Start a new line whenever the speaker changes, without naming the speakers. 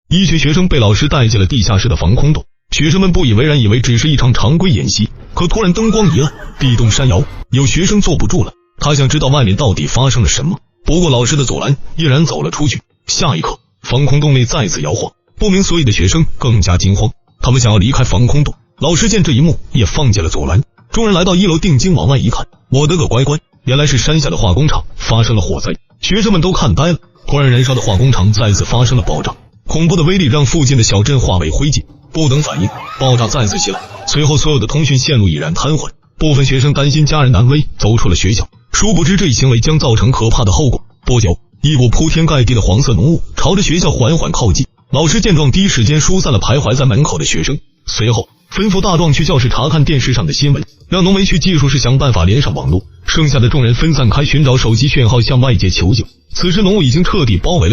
一群学生被老师带进了地下室的防空洞，学生们不以为然，以为只是一场常规演习。可突然灯光一暗，地动山摇，有学生坐不住了，他想知道外面到底发生了什么。不过老师的阻拦，毅然走了出去。下一刻，防空洞内再次摇晃，不明所以的学生更加惊慌，他们想要离开防空洞。老师见这一幕，也放弃了阻拦。众人来到1楼，定睛往外一看，我的个乖乖，原来是山下的化工厂发生了火灾，学生们都看呆了。突然燃烧的化工厂再次发生了爆炸，恐怖的威力让附近的小镇化为灰烬。不等反应，爆炸再次袭来，随后所有的通讯线路已然瘫痪。部分学生担心家人难危，走出了学校，殊不知这一行为将造成可怕的后果。不久，一股铺天盖地的黄色浓雾朝着学校缓缓靠近。老师见状，第一时间疏散了徘徊在门口的学生，随后吩咐大壮去教室查看电视上的新闻，让浓眉去技术室想办法连上网络。剩下的众人分散开，寻找手机讯号，向外界求救。此时浓雾已经彻底包围了